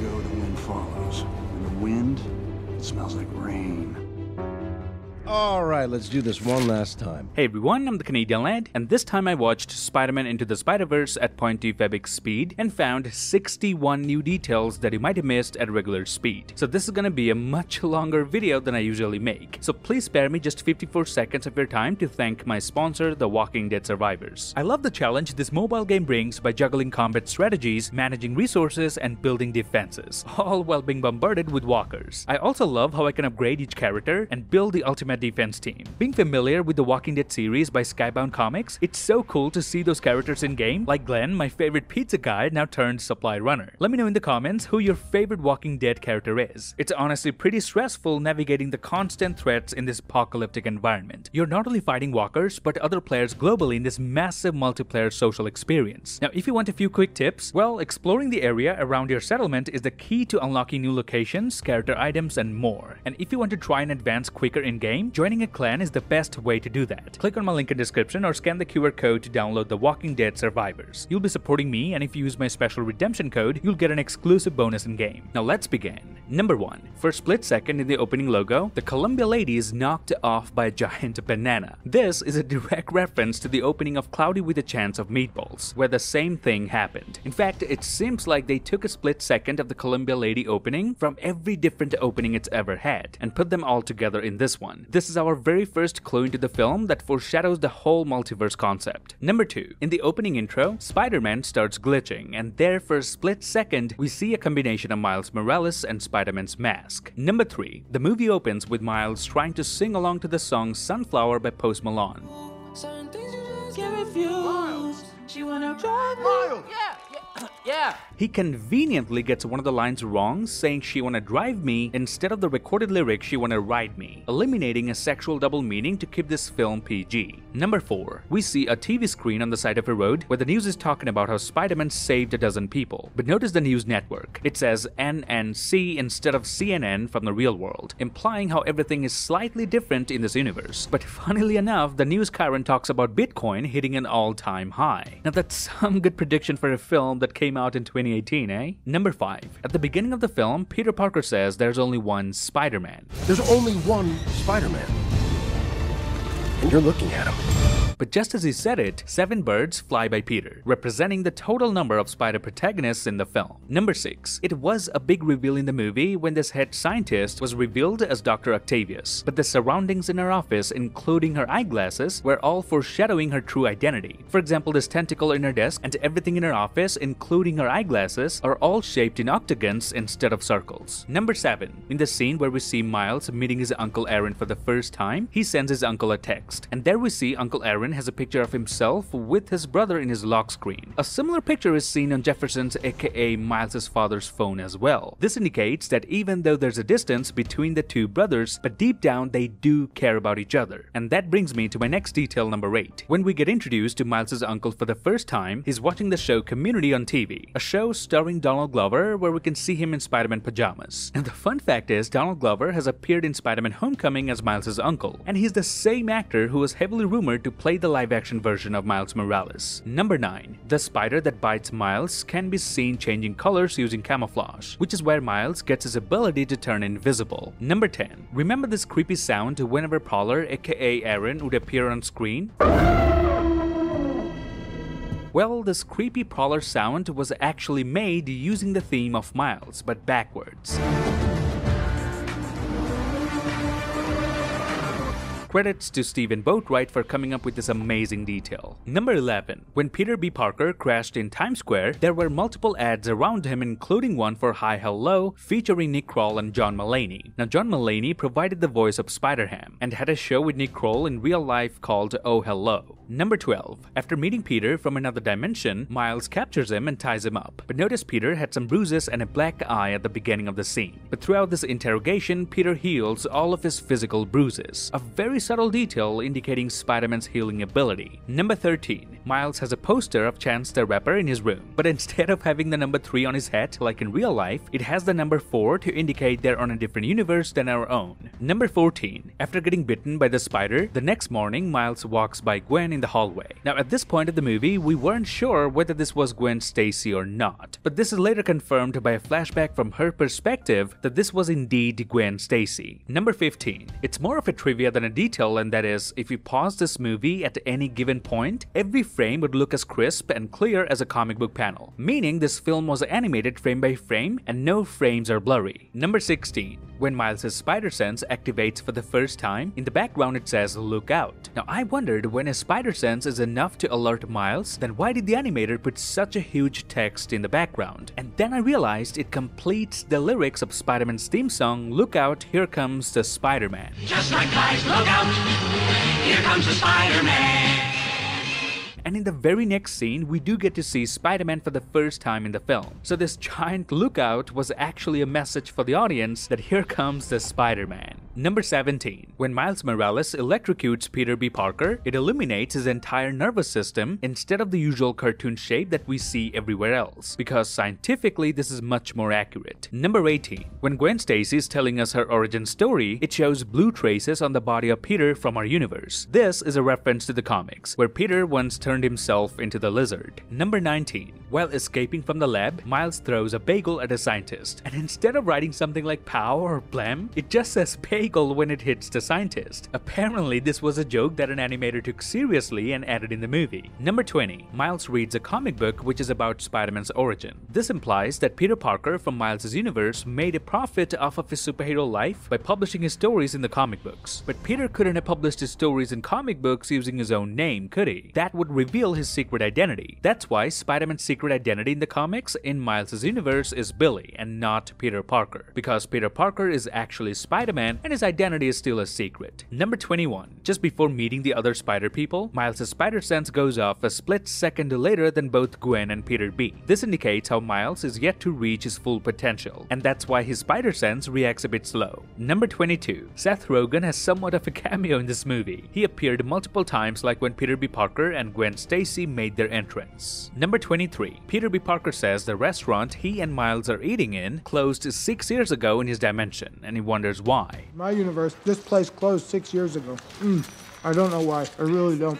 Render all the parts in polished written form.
go, the wind follows. And the wind, it smells like rain. Alright, let's do this one last time. Hey everyone, I'm the Canadian Lad, and this time I watched Spider-Man Into the Spider-Verse at 0.2 Febix speed and found 61 new details that you might have missed at regular speed. So this is gonna be a much longer video than I usually make. So please spare me just 54 seconds of your time to thank my sponsor, The Walking Dead Survivors. I love the challenge this mobile game brings by juggling combat strategies, managing resources, and building defenses, all while being bombarded with walkers. I also love how I can upgrade each character and build the ultimate defense team. Being familiar with the Walking Dead series by Skybound Comics, it's so cool to see those characters in game, like Glenn, my favorite pizza guy, now turned supply runner. Let me know in the comments who your favorite Walking Dead character is. It's honestly pretty stressful navigating the constant threats in this apocalyptic environment. You're not only fighting walkers, but other players globally in this massive multiplayer social experience. Now, if you want a few quick tips, well, exploring the area around your settlement is the key to unlocking new locations, character items, and more. And if you want to try and advance quicker in-game, joining a clan is the best way to do that. Click on my link in the description or scan the QR code to download The Walking Dead Survivors. You'll be supporting me, and if you use my special redemption code, you'll get an exclusive bonus in-game. Now let's begin. Number 1. For a split second in the opening logo, the Columbia lady is knocked off by a giant banana. This is a direct reference to the opening of Cloudy with a Chance of Meatballs, where the same thing happened. In fact, it seems like they took a split second of the Columbia lady opening from every different opening it's ever had, and put them all together in this one. This is our very first clue into the film that foreshadows the whole multiverse concept. Number 2. In the opening intro, Spider-Man starts glitching, and there for a split second, we see a combination of Miles Morales and Spider-Man's mask. Number 3. The movie opens with Miles trying to sing along to the song Sunflower by Post Malone. Certain things you just can't refuse. She wanna drive me. Miles! Yeah. He conveniently gets one of the lines wrong, saying she wanna drive me instead of the recorded lyric she wanna ride me, eliminating a sexual double meaning to keep this film PG. Number 4. We see a TV screen on the side of a road where the news is talking about how Spider-Man saved a dozen people. But notice the news network. It says NNC instead of CNN from the real world, implying how everything is slightly different in this universe. But funnily enough, the news current talks about Bitcoin hitting an all-time high. Now that's some good prediction for a film that came out in 2018, eh? Number 5. At the beginning of the film, Peter Parker says there's only one Spider-Man. There's only one Spider-Man. And you're looking at him. But just as he said it, 7 birds fly by Peter, representing the total number of spider protagonists in the film. Number 6. It was a big reveal in the movie when this head scientist was revealed as Dr. Octavius, but the surroundings in her office, including her eyeglasses, were all foreshadowing her true identity. For example, this tentacle in her desk and everything in her office, including her eyeglasses, are all shaped in octagons instead of circles. Number 7. In the scene where we see Miles meeting his Uncle Aaron for the first time, he sends his uncle a text, and there we see Uncle Aaron has a picture of himself with his brother in his lock screen. A similar picture is seen on Jefferson's aka Miles' father's phone as well. This indicates that even though there's a distance between the two brothers, but deep down they do care about each other. And that brings me to my next detail, number 8. When we get introduced to Miles' uncle for the first time, he's watching the show Community on TV, a show starring Donald Glover where we can see him in Spider-Man pajamas. And the fun fact is, Donald Glover has appeared in Spider-Man Homecoming as Miles' uncle, and he's the same actor who was heavily rumored to play the live-action version of Miles Morales. Number 9. The spider that bites Miles can be seen changing colors using camouflage, which is where Miles gets his ability to turn invisible. Number 10. Remember this creepy sound whenever Prowler aka Aaron would appear on screen? Well, this creepy Prowler sound was actually made using the theme of Miles, but backwards. Credits to Stephen Boatwright for coming up with this amazing detail. Number 11. When Peter B. Parker crashed in Times Square, there were multiple ads around him, including one for Hi Hello featuring Nick Kroll and John Mulaney. Now, John Mulaney provided the voice of Spider-Ham and had a show with Nick Kroll in real life called Oh Hello. Number 12. After meeting Peter from another dimension, Miles captures him and ties him up. But notice Peter had some bruises and a black eye at the beginning of the scene. But throughout this interrogation, Peter heals all of his physical bruises. A very subtle detail indicating Spider-Man's healing ability. Number 13. Miles has a poster of Chance the Rapper in his room, but instead of having the number 3 on his hat like in real life, it has the number 4 to indicate they're on a different universe than our own. Number 14. After getting bitten by the spider, the next morning Miles walks by Gwen in the hallway. Now at this point of the movie, we weren't sure whether this was Gwen Stacy or not, but this is later confirmed by a flashback from her perspective that this was indeed Gwen Stacy. Number 15. It's more of a trivia than a detail, and that is, if you pause this movie at any given point, every frame would look as crisp and clear as a comic book panel, meaning this film was animated frame by frame and no frames are blurry. Number 16. When Miles' spider sense activates for the first time, in the background it says "Look out." Now I wondered, when a spider sense is enough to alert Miles, then why did the animator put such a huge text in the background? And then I realized it completes the lyrics of Spider-Man's theme song, "Look out, here comes the Spider-Man." Just like guys, look out! Here comes the Spider-Man! And in the very next scene, we do get to see Spider-Man for the first time in the film. So this giant lookout was actually a message for the audience that here comes the Spider-Man. Number 17. When Miles Morales electrocutes Peter B. Parker, it illuminates his entire nervous system instead of the usual cartoon shape that we see everywhere else, because scientifically this is much more accurate. Number 18. When Gwen Stacy is telling us her origin story, it shows blue traces on the body of Peter from our universe. This is a reference to the comics, where Peter once turned himself into the lizard. Number 19. While escaping from the lab, Miles throws a bagel at a scientist, and instead of writing something like "pow" or "blam," it just says "bagel" when it hits the scientist. Apparently this was a joke that an animator took seriously and added in the movie. Number 20. Miles reads a comic book which is about Spider-Man's origin. This implies that Peter Parker from Miles' universe made a profit off of his superhero life by publishing his stories in the comic books. But Peter couldn't have published his stories in comic books using his own name, could he? That would reveal his secret identity. That's why Spider-Man's secret identity in the comics in Miles' universe is Billy and not Peter Parker, because Peter Parker is actually Spider-Man and his identity is still a secret. Number 21. Just before meeting the other spider people, Miles' spider sense goes off a split second later than both Gwen and Peter B. This indicates how Miles is yet to reach his full potential, and that's why his spider sense reacts a bit slow. Number 22. Seth Rogen has somewhat of a cameo in this movie. He appeared multiple times, like when Peter B. Parker and Gwen Stacy made their entrance. Number 23. Peter B. Parker says the restaurant he and Miles are eating in closed 6 years ago in his dimension, and he wonders why. My universe, this place closed 6 years ago. I don't know why. I really don't.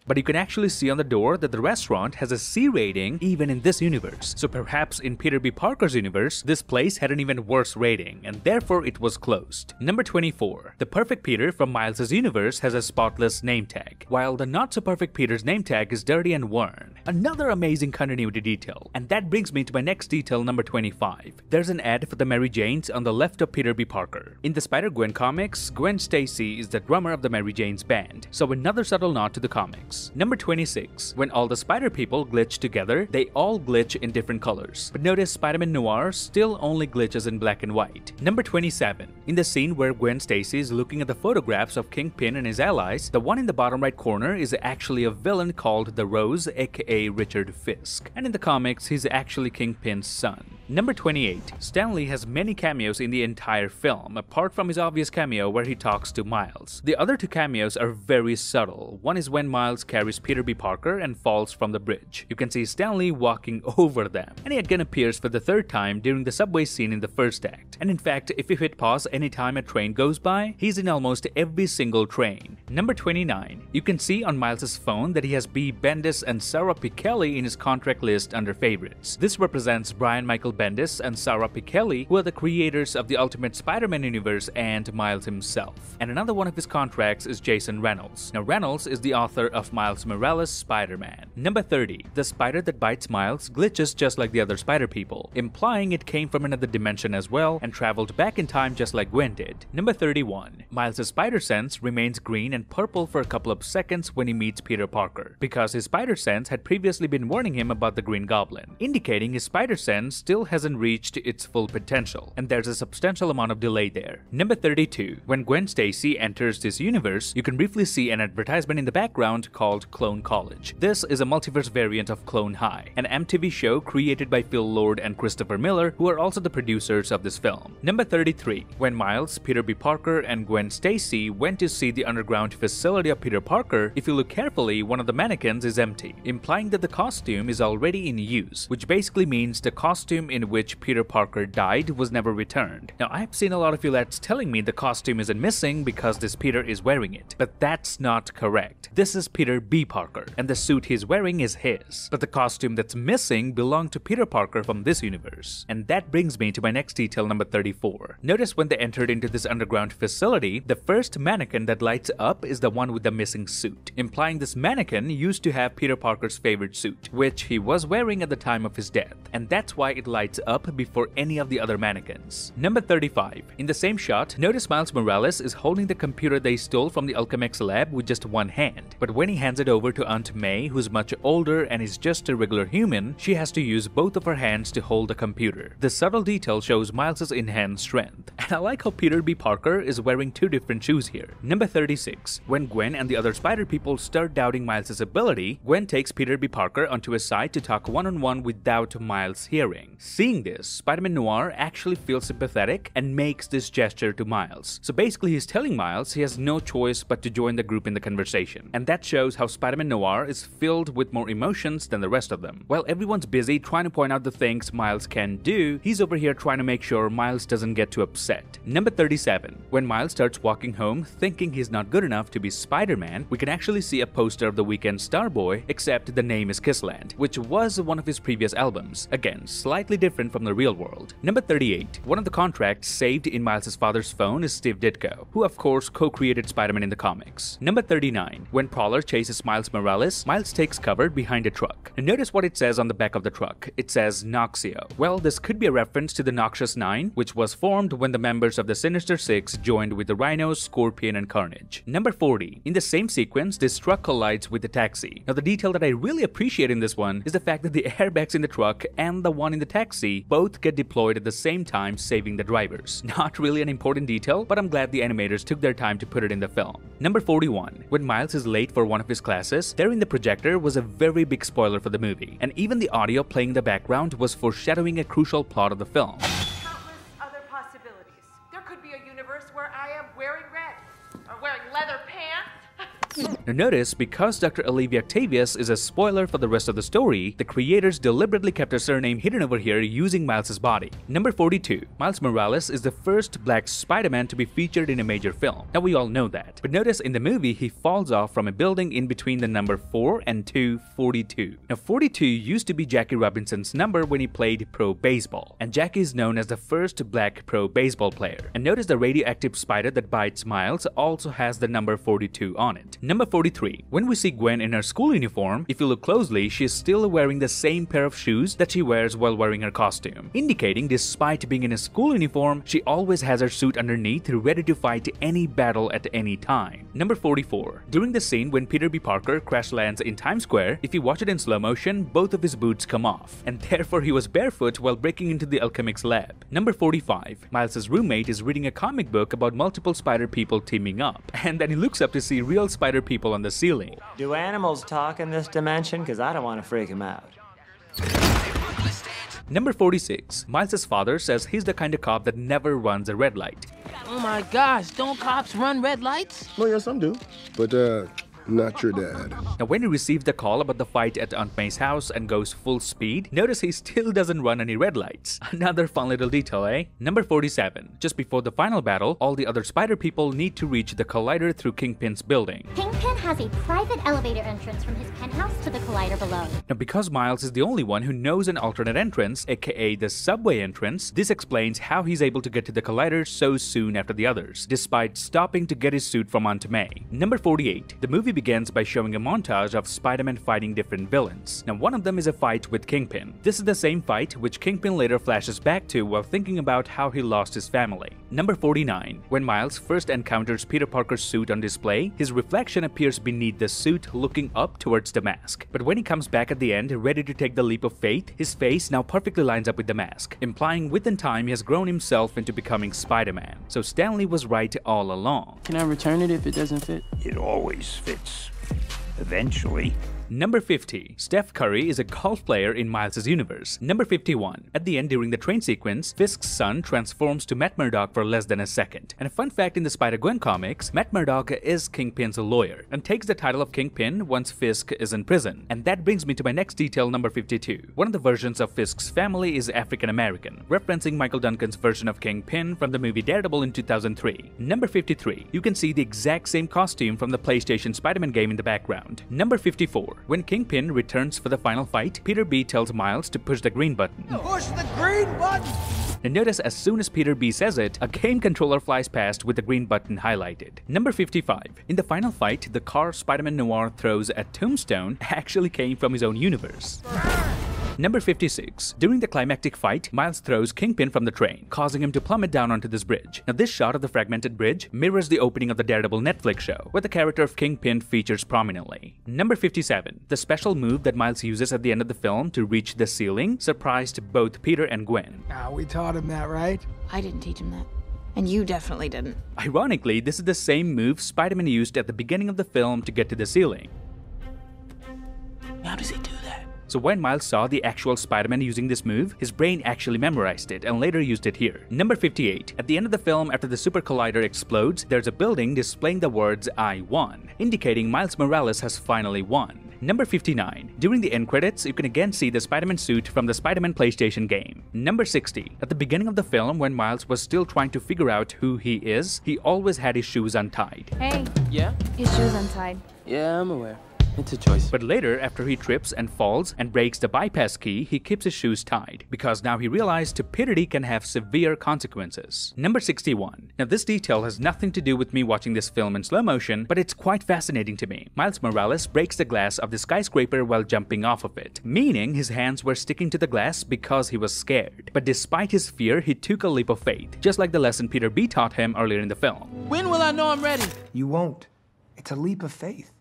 But you can actually see on the door that the restaurant has a C rating even in this universe. So perhaps in Peter B. Parker's universe, this place had an even worse rating, and therefore it was closed. Number 24. The perfect Peter from Miles' universe has a spotless name tag, while the not-so-perfect Peter's name tag is dirty and worn. Another amazing continuity detail. And that brings me to my next detail, number 25. There's an ad for the Mary Janes on the left of Peter B. Parker. In the Spider-Gwen comics, Gwen Stacy is the drummer of the Mary Janes band, so another subtle nod to the comics. Number 26. When all the spider people glitch together, they all glitch in different colors. But notice Spider-Man Noir still only glitches in black and white. Number 27. In the scene where Gwen Stacy is looking at the photographs of Kingpin and his allies, the one in the bottom right corner is actually a villain called the Rose, aka Richard Fisk. And in the comics, he's actually Kingpin's son. Number 28. Stan Lee has many cameos in the entire film, apart from his obvious cameo where he talks to Miles. The other two cameos are very subtle. One is when Miles carries Peter B. Parker and falls from the bridge. You can see Stan Lee walking over them. And he again appears for the third time during the subway scene in the first act. And in fact, if you hit pause anytime a train goes by, he's in almost every single train. Number 29. You can see on Miles' phone that he has B. Bendis and Sarah Pichelli in his contract list under favorites. This represents Brian Michael Bendis and Sarah Pichelli, who are the creators of the Ultimate Spider-Man universe and Miles himself. And another one of his contracts is Jason Reynolds. Now Reynolds is the author of Miles Morales' Spider-Man. Number 30. The spider that bites Miles glitches just like the other spider people, implying it came from another dimension as well and traveled back in time just like Gwen did. Number 31. Miles' spider sense remains green and purple for a couple of seconds when he meets Peter Parker, because his spider sense had previously been warning him about the Green Goblin, indicating his spider sense still still hasn't reached its full potential, and there's a substantial amount of delay there. Number 32. When Gwen Stacy enters this universe, you can briefly see an advertisement in the background called Clone College. This is a multiverse variant of Clone High, an MTV show created by Phil Lord and Christopher Miller, who are also the producers of this film. Number 33. When Miles, Peter B. Parker, and Gwen Stacy went to see the underground facility of Peter Parker, if you look carefully, one of the mannequins is empty, implying that the costume is already in use, which basically means the costume in which Peter Parker died was never returned. Now, I've seen a lot of you lads telling me the costume isn't missing because this Peter is wearing it, but that's not correct. This is Peter B. Parker, and the suit he's wearing is his, but the costume that's missing belonged to Peter Parker from this universe. And that brings me to my next detail, number 34. Notice when they entered into this underground facility, the first mannequin that lights up is the one with the missing suit, implying this mannequin used to have Peter Parker's favorite suit, which he was wearing at the time of his death, and that's why it lights up before any of the other mannequins. Number 35. In the same shot, notice Miles Morales is holding the computer they stole from the Alchemix lab with just one hand, but when he hands it over to Aunt May, who's much older and is just a regular human, she has to use both of her hands to hold the computer. The subtle detail shows Miles' in-hand strength, and I like how Peter B. Parker is wearing two different shoes here. Number 36. When Gwen and the other spider people start doubting Miles' ability, Gwen takes Peter B. Parker onto his side to talk one-on-one without Miles hearing. Seeing this, Spider-Man Noir actually feels sympathetic and makes this gesture to Miles. So basically he's telling Miles he has no choice but to join the group in the conversation, and that shows how Spider-Man Noir is filled with more emotions than the rest of them. While everyone's busy trying to point out the things Miles can do, he's over here trying to make sure Miles doesn't get too upset. Number 37. When Miles starts walking home thinking he's not good enough to be Spider-Man, we can actually see a poster of The Weeknd Starboy, except the name is Kissland, which was one of his previous albums. Again, slightly different from the real world. Number 38. One of the contracts saved in Miles' father's phone is Steve Ditko, who of course co-created Spider-Man in the comics. Number 39. When Prowler chases Miles Morales, Miles takes cover behind a truck. And notice what it says on the back of the truck. It says Noxio. Well, this could be a reference to the Noxious Nine, which was formed when the members of the Sinister Six joined with the Rhinos, Scorpion, and Carnage. Number 40. In the same sequence, this truck collides with the taxi. Now, the detail that I really appreciate in this one is the fact that the airbags in the truck and the one in the taxi both get deployed at the same time, saving the drivers. Not really an important detail, but I'm glad the animators took their time to put it in the film. Number 41. When Miles is late for one of his classes, there in the projector was a very big spoiler for the movie, and even the audio playing in the background was foreshadowing a crucial plot of the film. Countless other possibilities. There could be a universe where I am wearing red, or wearing leather pants. Now notice, because Dr. Olivia Octavius is a spoiler for the rest of the story, the creators deliberately kept her surname hidden over here using Miles' body. Number 42. Miles Morales is the first black Spider-Man to be featured in a major film. Now we all know that, but notice in the movie he falls off from a building in between the number 4 and 242. Now 42 used to be Jackie Robinson's number when he played pro baseball, and Jackie is known as the first black pro baseball player. And notice the radioactive spider that bites Miles also has the number 42 on it. Number 43. When we see Gwen in her school uniform, if you look closely, she is still wearing the same pair of shoes that she wears while wearing her costume, indicating despite being in a school uniform, she always has her suit underneath ready to fight any battle at any time. Number 44. During the scene when Peter B. Parker crash lands in Times Square, if you watch it in slow motion, both of his boots come off, and therefore he was barefoot while breaking into the Alchemix lab. Number 45. Miles' roommate is reading a comic book about multiple spider people teaming up, and then he looks up to see real spider people on the ceiling. Do animals talk in this dimension? Because I don't want to freak them out. Number 46. Miles' father says he's the kind of cop that never runs a red light. Oh my gosh, don't cops run red lights? Well, yeah, some do. But, not your dad. Now when he receives the call about the fight at Aunt May's house and goes full speed, notice he still doesn't run any red lights. Another fun little detail, eh? Number 47. Just before the final battle, all the other spider people need to reach the collider through Kingpin's building. Kingpin has a private elevator entrance from his penthouse to the collider below. Now because Miles is the only one who knows an alternate entrance, aka the subway entrance, this explains how he's able to get to the collider so soon after the others, despite stopping to get his suit from Aunt May. Number 48. The movie begins by showing a montage of Spider-Man fighting different villains. Now one of them is a fight with Kingpin. This is the same fight which Kingpin later flashes back to while thinking about how he lost his family. Number 49. When Miles first encounters Peter Parker's suit on display, his reflection appears beneath the suit looking up towards the mask. But when he comes back at the end, ready to take the leap of faith, his face now perfectly lines up with the mask, implying within time he has grown himself into becoming Spider-Man. So Stanley was right all along. Can I return it if it doesn't fit? It always fits. Eventually. Number 50. Steph Curry is a golf player in Miles' universe. Number 51. At the end during the train sequence, Fisk's son transforms to Matt Murdock for less than a second. And a fun fact in the Spider-Gwen comics, Matt Murdock is Kingpin's lawyer and takes the title of Kingpin once Fisk is in prison. And that brings me to my next detail, number 52. One of the versions of Fisk's family is African American, referencing Michael Duncan's version of Kingpin from the movie Daredevil in 2003. Number 53. You can see the exact same costume from the PlayStation Spider-Man game in the background. Number 54. When Kingpin returns for the final fight, Peter B tells Miles to push the green button. Push the green button! And notice as soon as Peter B says it, a game controller flies past with the green button highlighted. Number 55. In the final fight, the car Spider-Man Noir throws at Tombstone actually came from his own universe. Number 56. During the climactic fight, Miles throws Kingpin from the train, causing him to plummet down onto this bridge. Now this shot of the fragmented bridge mirrors the opening of the Daredevil Netflix show, where the character of Kingpin features prominently. Number 57. The special move that Miles uses at the end of the film to reach the ceiling surprised both Peter and Gwen. We taught him that, right? I didn't teach him that. And you definitely didn't. Ironically, this is the same move Spider-Man used at the beginning of the film to get to the ceiling. How does he do that? So when Miles saw the actual Spider-Man using this move, his brain actually memorized it and later used it here. Number 58. At the end of the film, after the Super Collider explodes, there's a building displaying the words "I won," indicating Miles Morales has finally won. Number 59. During the end credits, you can again see the Spider-Man suit from the Spider-Man PlayStation game. Number 60. At the beginning of the film, when Miles was still trying to figure out who he is, he always had his shoes untied. Hey. Yeah? His shoes untied. Yeah, I'm aware. It's a choice. But later, after he trips and falls and breaks the bypass key, he keeps his shoes tied, because now he realized stupidity can have severe consequences. Number 61. Now this detail has nothing to do with me watching this film in slow motion, but it's quite fascinating to me. Miles Morales breaks the glass of the skyscraper while jumping off of it, meaning his hands were sticking to the glass because he was scared. But despite his fear, he took a leap of faith, just like the lesson Peter B taught him earlier in the film. When will I know I'm ready? You won't. It's a leap of faith.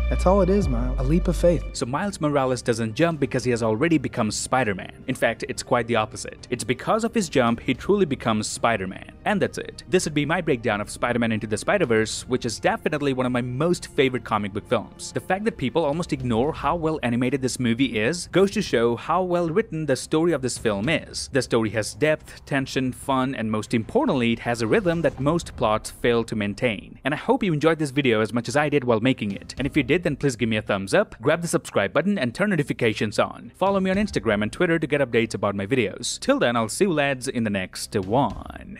That's all it is, Miles. A leap of faith. So Miles Morales doesn't jump because he has already become Spider-Man. In fact, it's quite the opposite. It's because of his jump he truly becomes Spider-Man. And that's it. This would be my breakdown of Spider-Man Into the Spider-Verse, which is definitely one of my most favorite comic book films. The fact that people almost ignore how well animated this movie is goes to show how well written the story of this film is. The story has depth, tension, fun, and most importantly, it has a rhythm that most plots fail to maintain. And I hope you enjoyed this video as much as I did while making it. And if you did, then please give me a thumbs up, grab the subscribe button, and turn notifications on. Follow me on Instagram and Twitter to get updates about my videos. Till then, I'll see you lads in the next one.